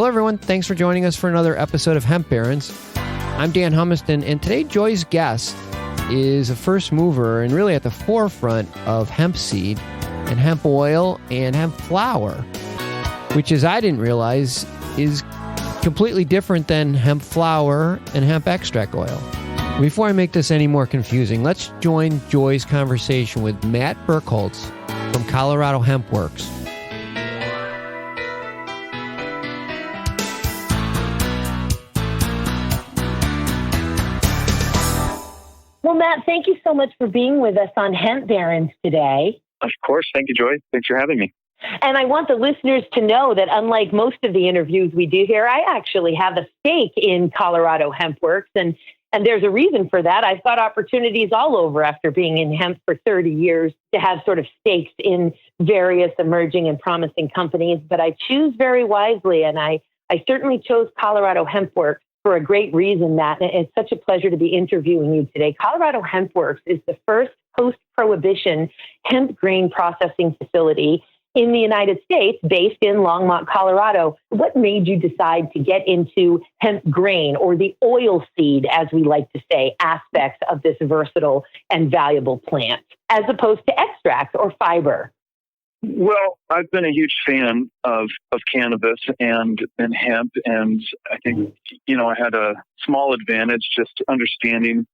Hello, everyone. Thanks for joining us for another episode of Hemp Barons. I'm Dan Humiston, and today Joy's guest is a first mover and really at the forefront of hemp seed and hemp oil and hemp flour, which, as I didn't realize, is completely different than hemp flour and hemp extract oil. Before I make this any more confusing, let's join Joy's conversation with Matt Birkholz from Colorado Hemp Works. Well, Matt, thank you so much for being with us on Hemp Barons today. Of course. Thank you, Joy. Thanks for having me. And I want the listeners to know that unlike most of the interviews we do here, I actually have a stake in Colorado Hemp Works. And there's a reason for that. I've got opportunities all over after being in hemp for 30 years to have sort of stakes in various emerging and promising companies. But I choose very wisely. And I certainly chose Colorado Hemp Works for a great reason, Matt. It's such a pleasure to be interviewing you today. Colorado Hemp Works is the first post-prohibition hemp grain processing facility in the United States based in Longmont, Colorado. What made you decide to get into hemp grain, or the oil seed, as we like to say, aspects of this versatile and valuable plant, as opposed to extract or fiber? Well, I've been a huge fan of cannabis and hemp, and I think, I had a small advantage just understanding,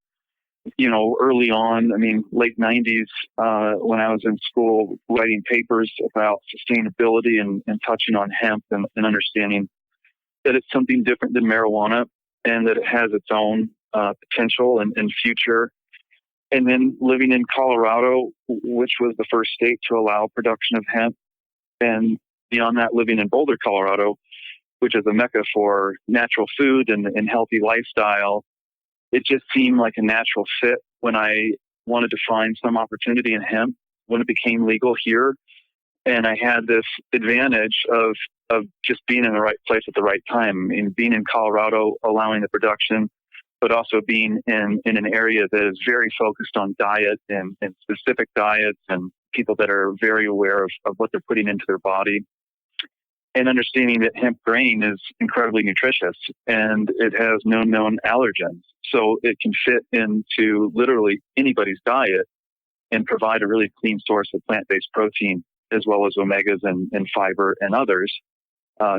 early on, late 90s, when I was in school, writing papers about sustainability and touching on hemp and understanding that it's something different than marijuana and that it has its own potential and future. And then living in Colorado, which was the first state to allow production of hemp, and beyond that, living in Boulder, Colorado, which is a mecca for natural food and healthy lifestyle, it just seemed like a natural fit when I wanted to find some opportunity in hemp when it became legal here. And I had this advantage of just being in the right place at the right time, and being in Colorado, allowing the production, but also being in an area that is very focused on diet and specific diets and people that are very aware of what they're putting into their body, and understanding that hemp grain is incredibly nutritious and it has no known allergens. So it can fit into literally anybody's diet and provide a really clean source of plant-based protein, as well as omegas and fiber and others.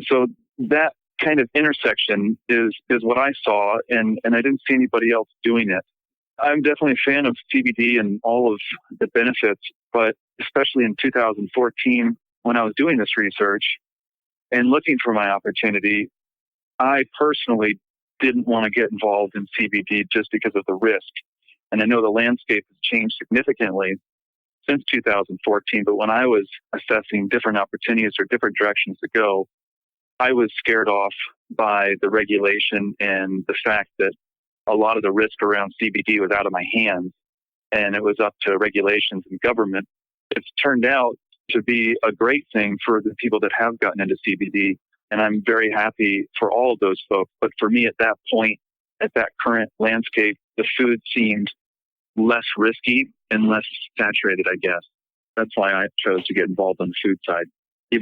So that kind of intersection is what I saw, and I didn't see anybody else doing it. I'm definitely a fan of CBD and all of the benefits, but especially in 2014, when I was doing this research and looking for my opportunity, I personally didn't want to get involved in CBD just because of the risk. And I know the landscape has changed significantly since 2014, but when I was assessing different opportunities or different directions to go, I was scared off by the regulation and the fact that a lot of the risk around CBD was out of my hands and it was up to regulations and government. It's turned out to be a great thing for the people that have gotten into CBD, and I'm very happy for all of those folks. But for me at that point, at that current landscape, the food seemed less risky and less saturated, I guess. That's why I chose to get involved on the food side,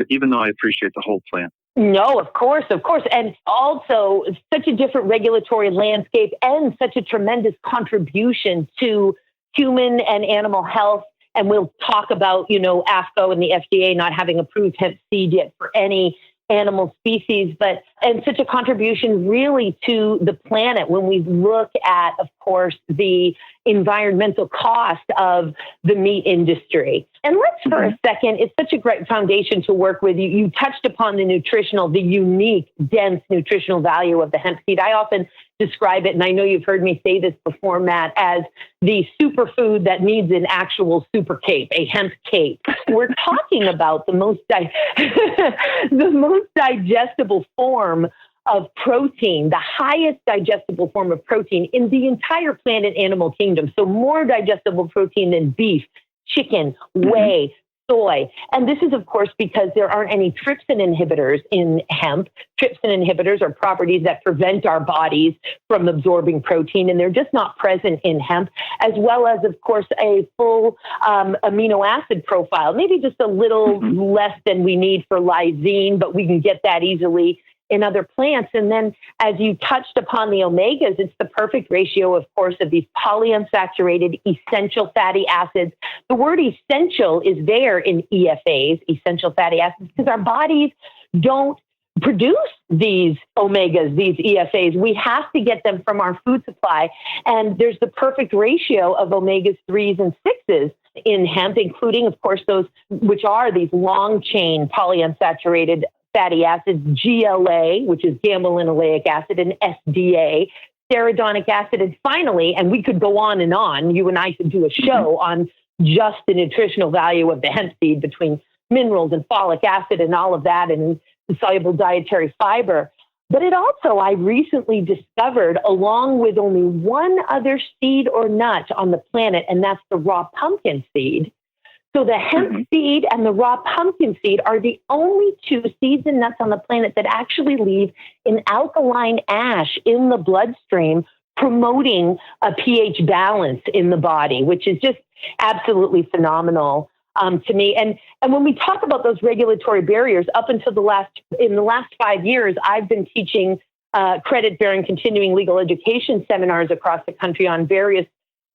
even though I appreciate the whole plant. No, of course. And also such a different regulatory landscape and such a tremendous contribution to human and animal health. And we'll talk about, ASCO and the FDA not having approved hemp seed yet for any animal species, and such a contribution really to the planet when we look at, of course, the environmental cost of the meat industry. And let's for a second, it's such a great foundation to work with. You touched upon the unique, dense nutritional value of the hemp seed. I often describe it, and I know you've heard me say this before, Matt, as the superfood that needs an actual super cape, a hemp cape. We're talking about the most digestible form of protein, the highest digestible form of protein in the entire plant animal kingdom. So more digestible protein than beef, chicken, whey, soy. And this is, of course, because there aren't any trypsin inhibitors in hemp. Trypsin inhibitors are properties that prevent our bodies from absorbing protein, and they're just not present in hemp, as well as, of course, a full amino acid profile, maybe just a little less than we need for lysine, but we can get that easily in other plants. And then as you touched upon the omegas, it's the perfect ratio, of course, of these polyunsaturated essential fatty acids. The word essential is there in EFAs, essential fatty acids, because our bodies don't produce these omegas, these EFAs. We have to get them from our food supply. And there's the perfect ratio of omegas 3s and 6s in hemp, including, of course, those which are these long chain polyunsaturated fatty acids, GLA, which is gamma-linoleic acid, and SDA, stearidonic acid. And finally, and we could go on and on, you and I could do a show on just the nutritional value of the hemp seed between minerals and folic acid and all of that, and soluble dietary fiber. But it also, I recently discovered, along with only one other seed or nut on the planet, and that's the raw pumpkin seed. So the hemp seed and the raw pumpkin seed are the only two seeds and nuts on the planet that actually leave an alkaline ash in the bloodstream, promoting a pH balance in the body, which is just absolutely phenomenal to me. And when we talk about those regulatory barriers, up until in the last 5 years, I've been teaching credit-bearing continuing legal education seminars across the country on various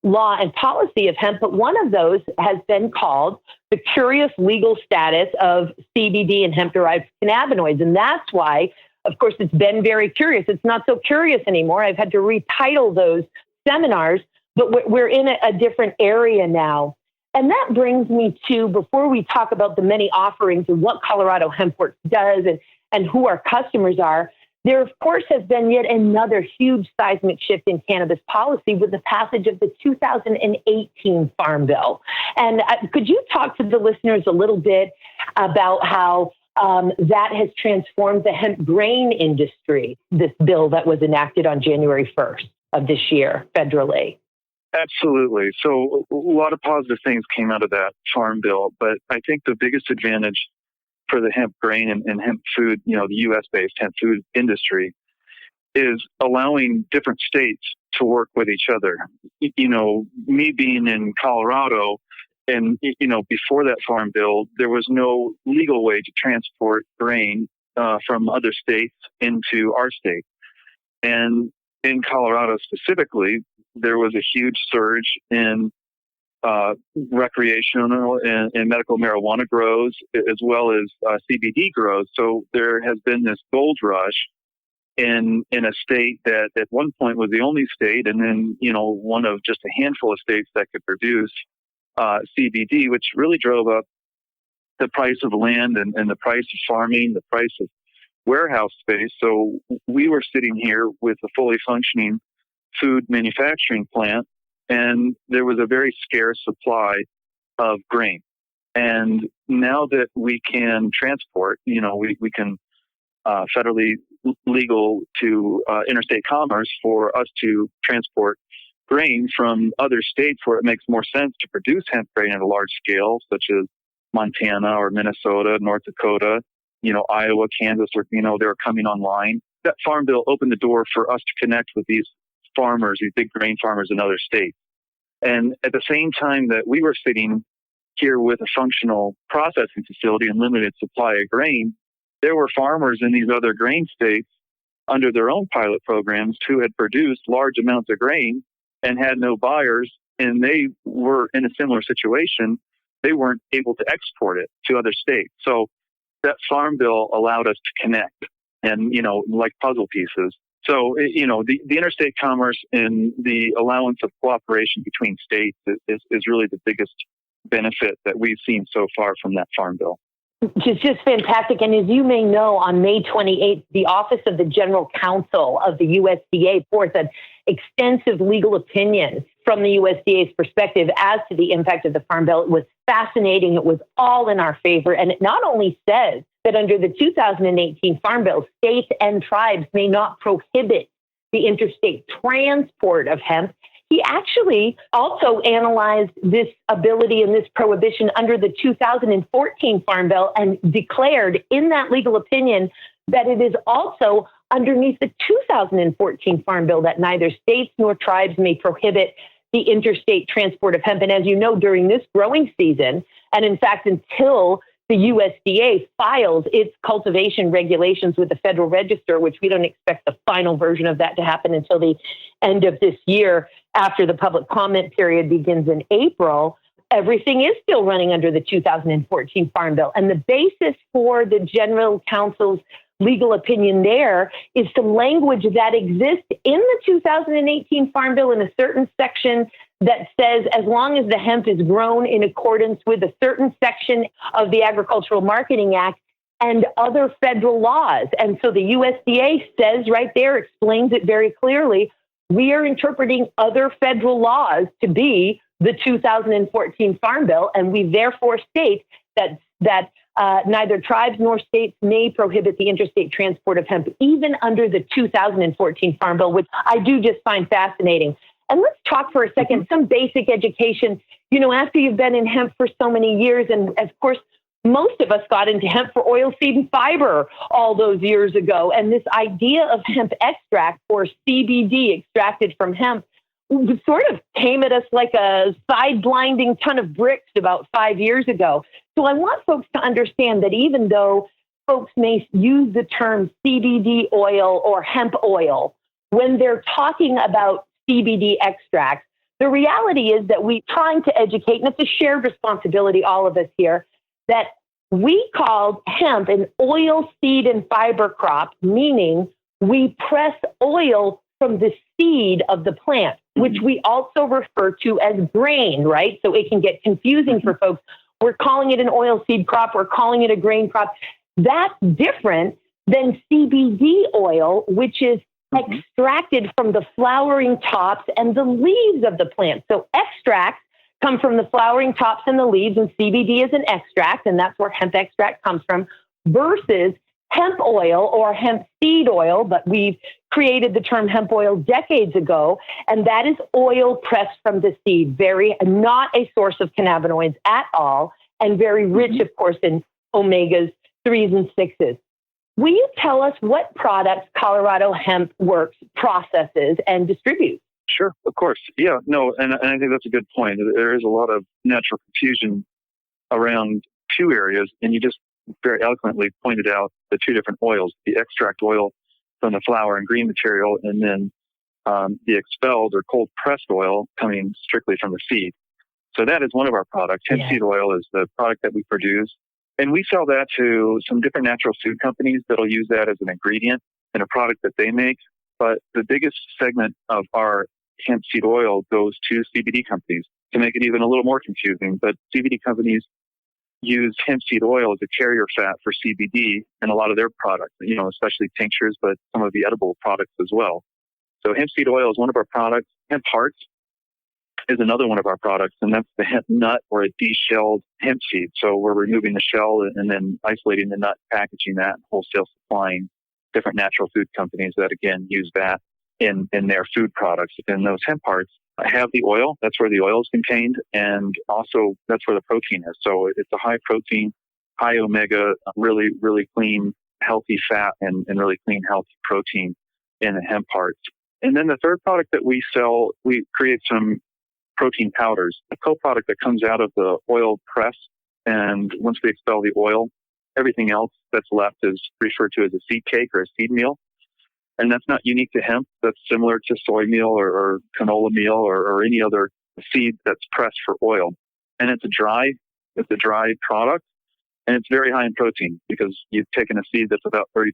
law and policy of hemp, but one of those has been called the curious legal status of CBD and hemp-derived cannabinoids. And that's why, of course, it's been very curious. It's not so curious anymore. I've had to retitle those seminars, but we're in a different area now. And that brings me to, before we talk about the many offerings and what Colorado Hemp Works does and who our customers are, there, of course, has been yet another huge seismic shift in cannabis policy with the passage of the 2018 Farm Bill. And could you talk to the listeners a little bit about how that has transformed the hemp grain industry, this bill that was enacted on January 1st of this year federally? Absolutely. So a lot of positive things came out of that Farm Bill, but I think the biggest advantage for the hemp grain and hemp food, the U.S.-based hemp food industry, is allowing different states to work with each other. Me being in Colorado, and before that Farm Bill, there was no legal way to transport grain from other states into our state. And in Colorado specifically, there was a huge surge in recreational and medical marijuana grows, as well as CBD grows. So there has been this gold rush in a state that at one point was the only state, and then one of just a handful of states that could produce CBD, which really drove up the price of land and the price of farming, the price of warehouse space. So we were sitting here with a fully functioning food manufacturing plant, and there was a very scarce supply of grain. And now that we can transport, we can federally legal to interstate commerce for us to transport grain from other states where it makes more sense to produce hemp grain at a large scale, such as Montana or Minnesota, North Dakota, Iowa, Kansas, or, they're coming online. That Farm Bill opened the door for us to connect with these farmers, these big grain farmers in other states. And at the same time that we were sitting here with a functional processing facility and limited supply of grain, there were farmers in these other grain states under their own pilot programs who had produced large amounts of grain and had no buyers, and they were in a similar situation. They weren't able to export it to other states. So that Farm Bill allowed us to connect and, like puzzle pieces. So, the interstate commerce and the allowance of cooperation between states is really the biggest benefit that we've seen so far from that Farm Bill. Which is just fantastic. And as you may know, on May 28th, the Office of the General Counsel of the USDA forth an extensive legal opinion from the USDA's perspective as to the impact of the Farm Bill. It was fascinating. It was all in our favor. And it not only says that under the 2018 Farm Bill, states and tribes may not prohibit the interstate transport of hemp. He actually also analyzed this ability and this prohibition under the 2014 Farm Bill and declared in that legal opinion that it is also underneath the 2014 Farm Bill that neither states nor tribes may prohibit the interstate transport of hemp. And as you know, during this growing season, and in fact, until the USDA files its cultivation regulations with the Federal Register, which we don't expect the final version of that to happen until the end of this year, after the public comment period begins in April, everything is still running under the 2014 Farm Bill. And the basis for the General Counsel's legal opinion there is some language that exists in the 2018 Farm Bill in a certain section that says as long as the hemp is grown in accordance with a certain section of the Agricultural Marketing Act and other federal laws. And so the USDA says right there, explains it very clearly, we are interpreting other federal laws to be the 2014 Farm Bill, and we therefore state that neither tribes nor states may prohibit the interstate transport of hemp, even under the 2014 Farm Bill, which I do just find fascinating. And let's talk for a second, some basic education. You know, after you've been in hemp for so many years, and of course, most of us got into hemp for oil, seed, and fiber all those years ago. And this idea of hemp extract, or CBD extracted from hemp, sort of came at us like a side-blinding ton of bricks about 5 years ago. So I want folks to understand that even though folks may use the term CBD oil or hemp oil, when they're talking about CBD extracts, the reality is that we're trying to educate, and it's a shared responsibility, all of us here, that we called hemp an oil, seed, and fiber crop, meaning we press oil from the seed of the plant, which we also refer to as grain, right? So it can get confusing for folks. We're calling it an oil seed crop. We're calling it a grain crop. That's different than CBD oil, which is extracted from the flowering tops and the leaves of the plant. So extracts come from the flowering tops and the leaves, and CBD is an extract, and that's where hemp extract comes from, versus hemp oil or hemp seed oil, but we've created the term hemp oil decades ago, and that is oil pressed from the seed, not a source of cannabinoids at all, and very rich, of course, in omegas 3s and 6s. Will you tell us what products Colorado Hemp Works processes and distributes? Sure, of course. Yeah, no, and I think that's a good point. There is a lot of natural confusion around two areas, and you just very eloquently pointed out the two different oils, the extract oil from the flower and green material, and then the expelled or cold pressed oil coming strictly from the seed. So that is one of our products. Hemp seed oil is the product that we produce. And we sell that to some different natural food companies that'll use that as an ingredient in a product that they make. But the biggest segment of our hemp seed oil goes to CBD companies to make it even a little more confusing. But CBD companies use hemp seed oil as a carrier fat for CBD in a lot of their products, you know, especially tinctures, but some of the edible products as well. So hemp seed oil is one of our products. Hemp hearts is another one of our products, and that's the hemp nut or a deshelled hemp seed. So we're removing the shell and then isolating the nut, packaging that, and wholesale supplying different natural food companies that, again, use that in their food products. And those hemp hearts have the oil. That's where the oil is contained. And also that's where the protein is. So it's a high protein, high omega, really, really clean, healthy fat and really clean, healthy protein in the hemp hearts. And then the third product that we sell, we create some protein powders, a co-product that comes out of the oil press. And once we expel the oil, everything else that's left is referred to as a seed cake or a seed meal. And that's not unique to hemp. That's similar to soy meal or canola meal or any other seed that's pressed for oil. And it's a dry product, and it's very high in protein because you've taken a seed that's about 30%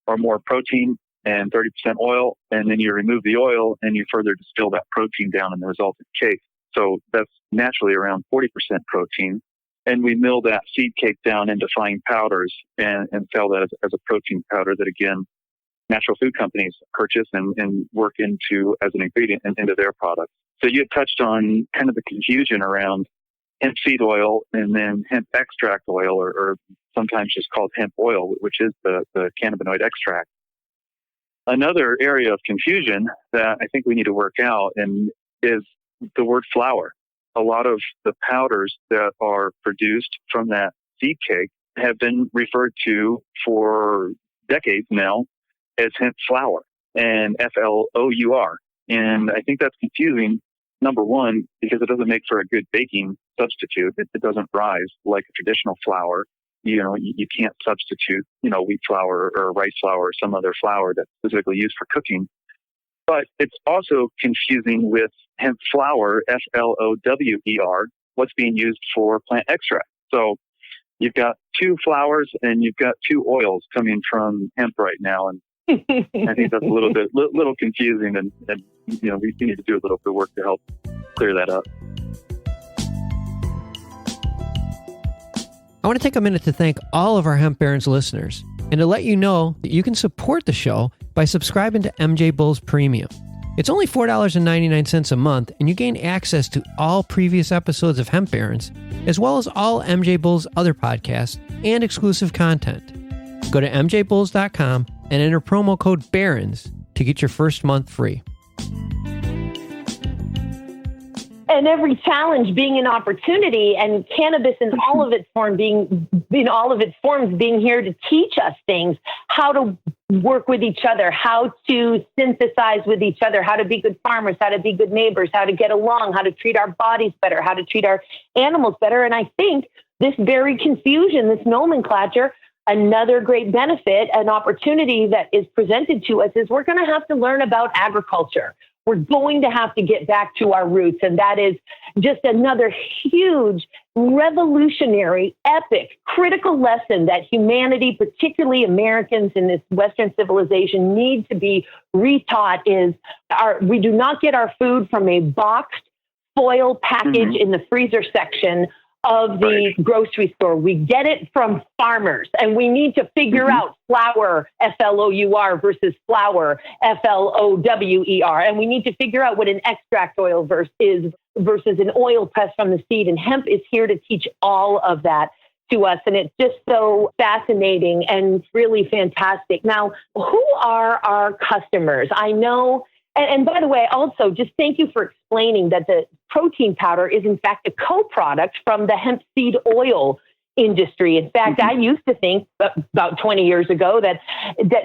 or more protein and 30% oil, and then you remove the oil and you further distill that protein down in the resultant cake. So that's naturally around 40% protein. And we mill that seed cake down into fine powders and sell that as a protein powder that, again, natural food companies purchase and work into as an ingredient into their products. So you had touched on kind of the confusion around hemp seed oil and then hemp extract oil, or sometimes just called hemp oil, which is the cannabinoid extract. Another area of confusion that I think we need to work out is the word flower. A lot of the powders that are produced from that seed cake have been referred to for decades now as hemp flour and FLOUR. And I think that's confusing, number one, because it doesn't make for a good baking substitute. It doesn't rise like a traditional flour. you can't substitute, wheat flour or rice flour or some other flour that's specifically used for cooking. But it's also confusing with hemp flower, flower, what's being used for plant extract. So you've got two flours and you've got two oils coming from hemp right now. And I think that's a little confusing. And we need to do a little bit of work to help clear that up. I want to take a minute to thank all of our Hemp Barons listeners and to let you know that you can support the show by subscribing to MJ Bulls Premium. It's only $4.99 a month, and you gain access to all previous episodes of Hemp Barons, as well as all MJ Bulls' other podcasts and exclusive content. Go to mjbulls.com and enter promo code BARONS to get your first month free. And every challenge being an opportunity, and cannabis in all of its forms being here to teach us things, how to work with each other, how to synthesize with each other, how to be good farmers, how to be good neighbors, how to get along, how to treat our bodies better, how to treat our animals better. And I think this very confusion, this nomenclature, another great benefit, an opportunity that is presented to us is we're going to have to learn about agriculture. We're going to have to get back to our roots. And that is just another huge, revolutionary, epic, critical lesson that humanity, particularly Americans in this Western civilization, need to be retaught is we do not get our food from a boxed foil package in the freezer section of the grocery store. We get it from farmers, and we need to figure out flour, F-L-O-U-R, versus flour, F-L-O-W-E-R. And we need to figure out what an extract oil is versus an oil pressed from the seed. And hemp is here to teach all of that to us. And it's just so fascinating and really fantastic. Now, who are our customers? I know. And by the way, also, just thank you for explaining that the protein powder is, in fact, a co-product from the hemp seed oil industry. In fact, I used to think about 20 years ago that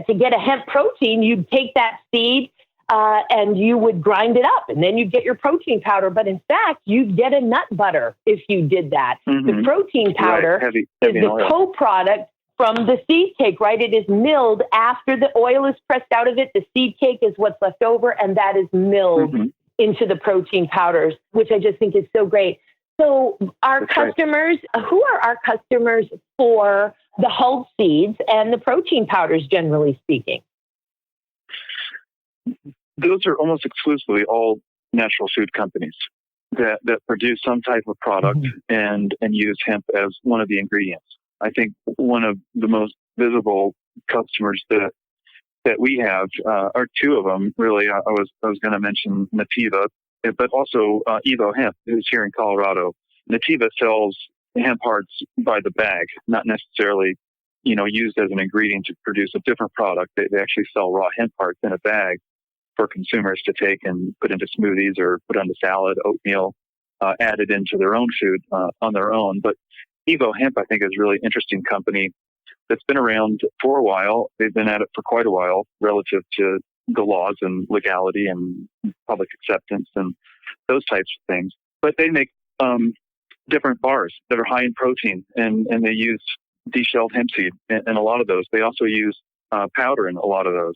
to get a hemp protein, you'd take that seed and you would grind it up, and then you'd get your protein powder. But in fact, you'd get a nut butter if you did that. The protein powder is the oil. Co-product from the seed cake, right? It is milled after the oil is pressed out of it. The seed cake is what's left over, and that is milled into the protein powders, which I just think is so great. So our customers, who are our customers for the hulled seeds and the protein powders, generally speaking? Those are almost exclusively all natural food companies that produce some type of product and use hemp as one of the ingredients. I think one of the most visible customers that we have are two of them. Really, I was going to mention Nativa, but also Evo Hemp, who's here in Colorado. Nativa sells hemp hearts by the bag, not necessarily used as an ingredient to produce a different product. They actually sell raw hemp hearts in a bag for consumers to take and put into smoothies or put onto salad, oatmeal, added into their own food on their own. But Evo Hemp, I think, is a really interesting company that's been around for a while. They've been at it for quite a while relative to the laws and legality and public acceptance and those types of things. But they make different bars that are high in protein, and they use deshelled hemp seed in a lot of those. They also use powder in a lot of those.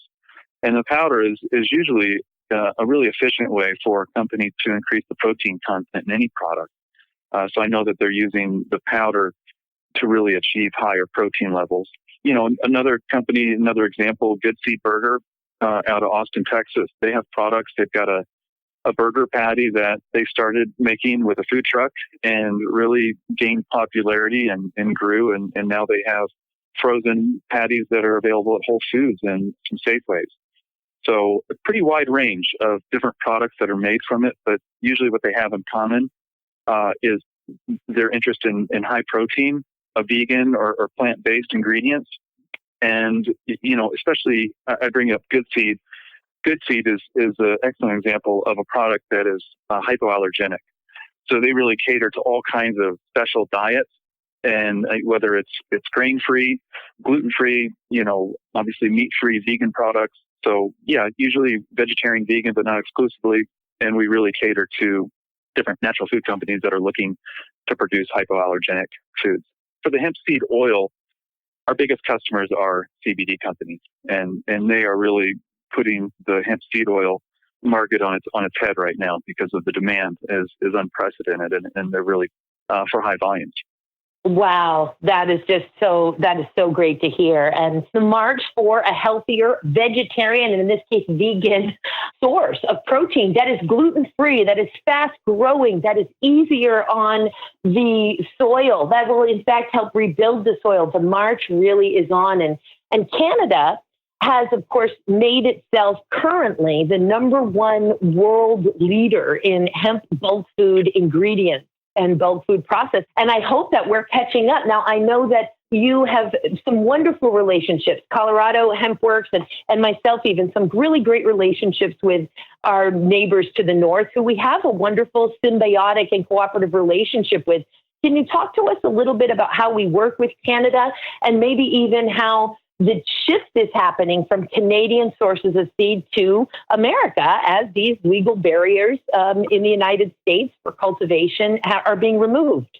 And the powder is usually a really efficient way for a company to increase the protein content in any product. So I know that they're using the powder to really achieve higher protein levels. Another company, another example, Good Seed Burger out of Austin, Texas. They have products. They've got a burger patty that they started making with a food truck and really gained popularity and grew. And now they have frozen patties that are available at Whole Foods and some Safeways. So a pretty wide range of different products that are made from it. But usually what they have in common is their interest in high protein, a vegan or plant-based ingredients. And, especially I bring up Good Seed. Good Seed is an excellent example of a product that is hypoallergenic. So they really cater to all kinds of special diets, and whether it's grain-free, gluten-free, obviously meat-free, vegan products. So yeah, usually vegetarian, vegan, but not exclusively. And we really cater to different natural food companies that are looking to produce hypoallergenic foods. for the hemp seed oil, our biggest customers are CBD companies, and they are really putting the hemp seed oil market on its head right now because of the demand is unprecedented, and they're really for high volumes. Wow, that is so great to hear. And the march for a healthier vegetarian, and in this case, vegan source of protein that is gluten-free, that is fast-growing, that is easier on the soil, that will in fact help rebuild the soil. The march really is on. And Canada has, of course, made itself currently the number one world leader in hemp bulk food ingredients and bulk food process. And I hope that we're catching up. Now, I know that you have some wonderful relationships, Colorado Hemp Works and myself, even some really great relationships with our neighbors to the north who we have a wonderful symbiotic and cooperative relationship with. Can you talk to us a little bit about how we work with Canada and maybe even how the shift is happening from Canadian sources of seed to America as these legal barriers in the United States for cultivation are being removed?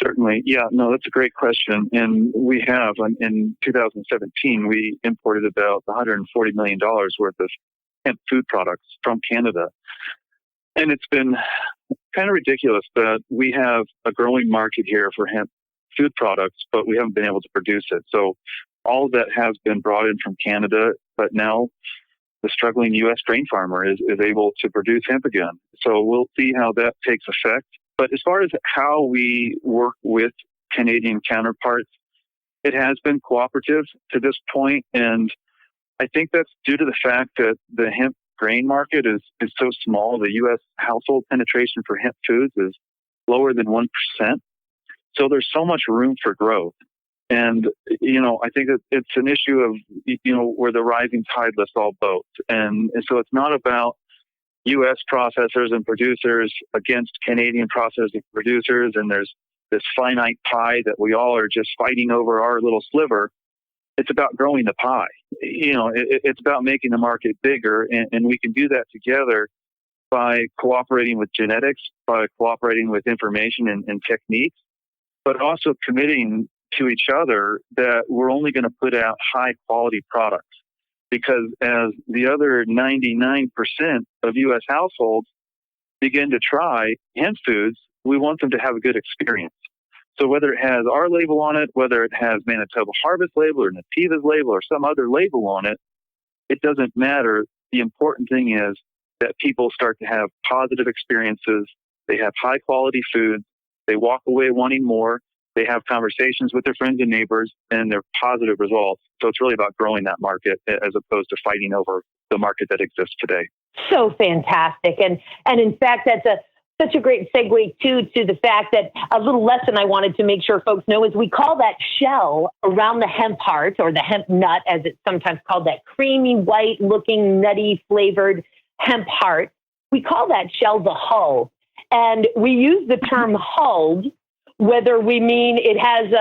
Certainly. Yeah, no, that's a great question. And we have, in 2017, we imported about $140 million worth of hemp food products from Canada. And it's been kind of ridiculous that we have a growing market here for hemp food products, but we haven't been able to produce it. So all of that has been brought in from Canada, but now the struggling U.S. grain farmer is able to produce hemp again. So we'll see how that takes effect. But as far as how we work with Canadian counterparts, it has been cooperative to this point. And I think that's due to the fact that the hemp grain market is so small. The U.S. household penetration for hemp foods is lower than 1%. So there's so much room for growth. And, I think that it's an issue of, where the rising tide lifts all boats. And so it's not about U.S. processors and producers against Canadian processors and producers. And there's this finite pie that we all are just fighting over our little sliver. It's about growing the pie. It's about making the market bigger. And we can do that together by cooperating with genetics, by cooperating with information and techniques, but also committing to each other that we're only going to put out high quality products, because as the other 99% of U.S. households begin to try hemp foods, we want them to have a good experience. So whether it has our label on it, whether it has Manitoba Harvest label or Nativa's label or some other label on it, it doesn't matter. The important thing is that people start to have positive experiences. They have high quality food. They walk away wanting more. They have conversations with their friends and neighbors, and they're positive results. So it's really about growing that market as opposed to fighting over the market that exists today. So fantastic. And in fact, that's such a great segue to the fact that a little lesson I wanted to make sure folks know is we call that shell around the hemp heart, or the hemp nut, as it's sometimes called, that creamy, white looking, nutty flavored hemp heart. We call that shell the hull. And we use the term hulled, whether we mean it has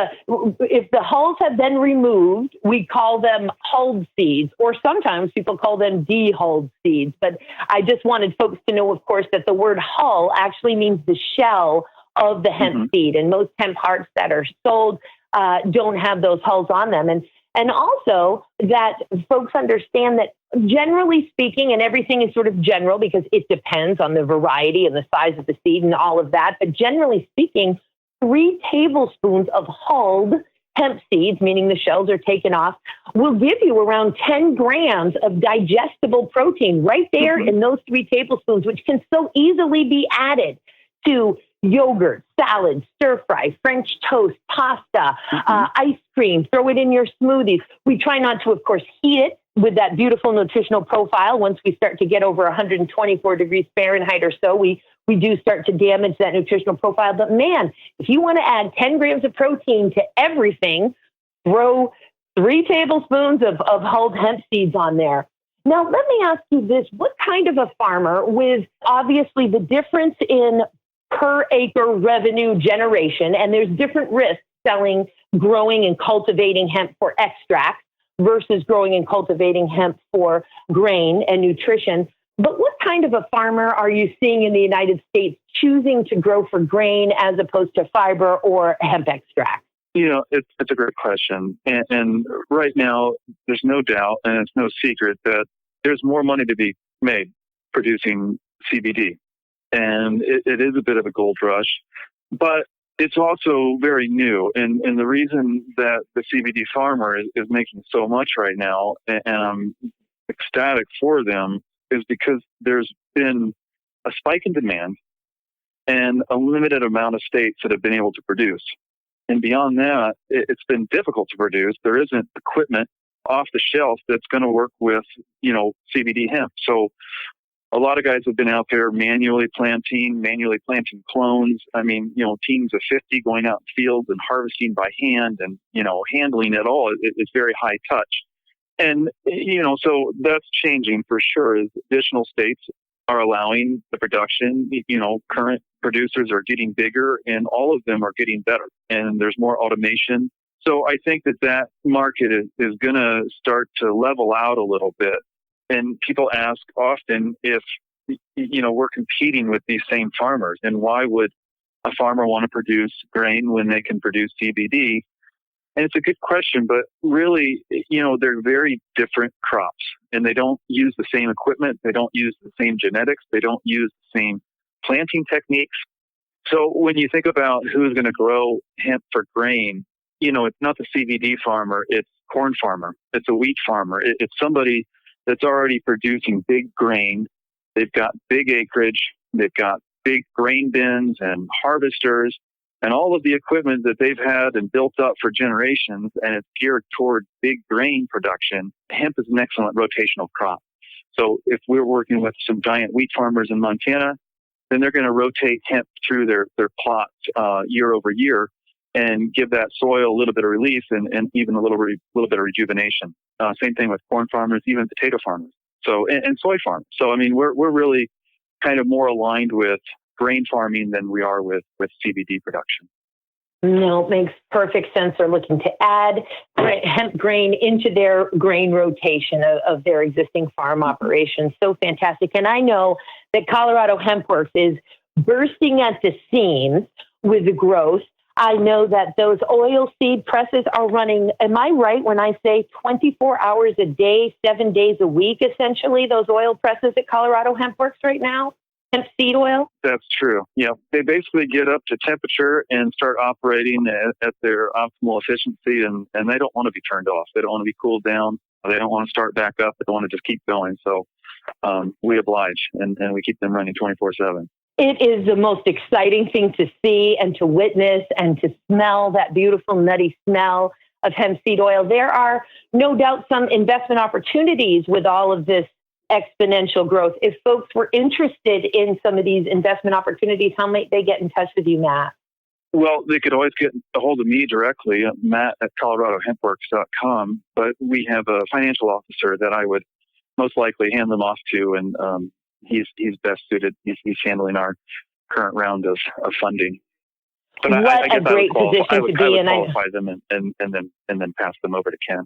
if the hulls have been removed, we call them hulled seeds, or sometimes people call them de-hulled seeds. But I just wanted folks to know, of course, that the word hull actually means the shell of the hemp seed. And most hemp hearts that are sold don't have those hulls on them. And also that folks understand that generally speaking, and everything is sort of general because it depends on the variety and the size of the seed and all of that, but generally speaking, 3 tablespoons of hulled hemp seeds, meaning the shells are taken off, will give you around 10 grams of digestible protein right there in those 3 tablespoons, which can so easily be added to yogurt, salad, stir fry, French toast, pasta, ice cream, throw it in your smoothies. We try not to, of course, heat it with that beautiful nutritional profile. Once we start to get over 124 degrees Fahrenheit or so, we do start to damage that nutritional profile. But man, if you want to add 10 grams of protein to everything, throw 3 tablespoons of hulled hemp seeds on there. Now, let me ask you this. What kind of a farmer, with obviously the difference in per acre revenue generation, and there's different risks selling, growing and cultivating hemp for extracts versus growing and cultivating hemp for grain and nutrition. But what kind of a farmer are you seeing in the United States choosing to grow for grain as opposed to fiber or hemp extract? It's a great question. And right now, there's no doubt, and it's no secret, that there's more money to be made producing CBD. And it is a bit of a gold rush, but it's also very new. And the reason that the CBD farmer is making so much right now, and I'm ecstatic for them, is because there's been a spike in demand and a limited amount of states that have been able to produce. And beyond that, it's been difficult to produce. There isn't equipment off the shelf that's going to work with, CBD hemp. So a lot of guys have been out there manually planting clones. I mean, teams of 50 going out in fields and harvesting by hand and, handling it all. It's very high touch. And, so that's changing for sure. As additional states are allowing the production, current producers are getting bigger and all of them are getting better. And there's more automation. So I think that market is going to start to level out a little bit. And people ask often if, we're competing with these same farmers, and why would a farmer want to produce grain when they can produce CBD? And it's a good question, but really, they're very different crops, and they don't use the same equipment. They don't use the same genetics. They don't use the same planting techniques. So when you think about who's going to grow hemp for grain, it's not the CBD farmer, it's corn farmer, it's a wheat farmer. It's somebody that's already producing big grain. They've got big acreage. They've got big grain bins and harvesters and all of the equipment that they've had and built up for generations, and it's geared toward big grain production. Hemp is an excellent rotational crop. So if we're working with some giant wheat farmers in Montana, then they're going to rotate hemp through their plots year over year and give that soil a little bit of relief and even a little bit of rejuvenation. Same thing with corn farmers, even potato farmers. So and soy farmers. So I mean, we're really kind of more aligned with grain farming than we are with CBD production. No, it makes perfect sense. They're looking to add hemp grain into their grain rotation of their existing farm operations. So fantastic. And I know that Colorado Hemp Works is bursting at the seams with the growth. I know that those oil seed presses are running, am I right when I say 24 hours a day, 7 days a week, essentially, those oil presses at Colorado Hemp Works right now? Hemp seed oil? That's true. Yeah. They basically get up to temperature and start operating at their optimal efficiency, and they don't want to be turned off. They don't want to be cooled down. They don't want to start back up. They want to just keep going. So we oblige, and we keep them running 24/7. It is the most exciting thing to see and to witness and to smell that beautiful nutty smell of hemp seed oil. There are no doubt some investment opportunities with all of this exponential growth. If folks were interested in some of these investment opportunities, how might they get in touch with you, Matt? Well, they could always get a hold of me directly, Matt at ColoradoHempWorks.com, but we have a financial officer that I would most likely hand them off to, and he's best suited. He's handling our current round of funding. But what I guess a great position I would to be in. Qualify them and then pass them over to Ken.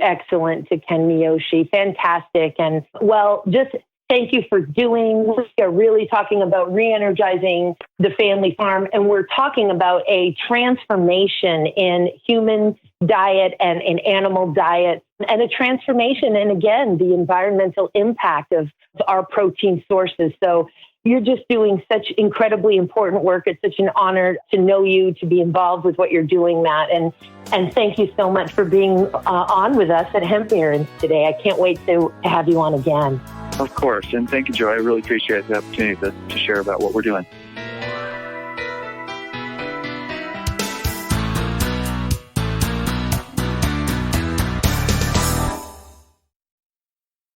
Excellent, to Ken Miyoshi. Fantastic. And well, just thank you for we're really talking about re-energizing the family farm. And we're talking about a transformation in human diet and in animal diet, and a transformation in, again, the environmental impact of our protein sources. So you're just doing such incredibly important work. It's such an honor to know you, to be involved with what you're doing, Matt. And thank you so much for being on with us at Hemp Barons today. I can't wait to have you on again. Of course. And thank you, Joy. I really appreciate the opportunity to share about what we're doing.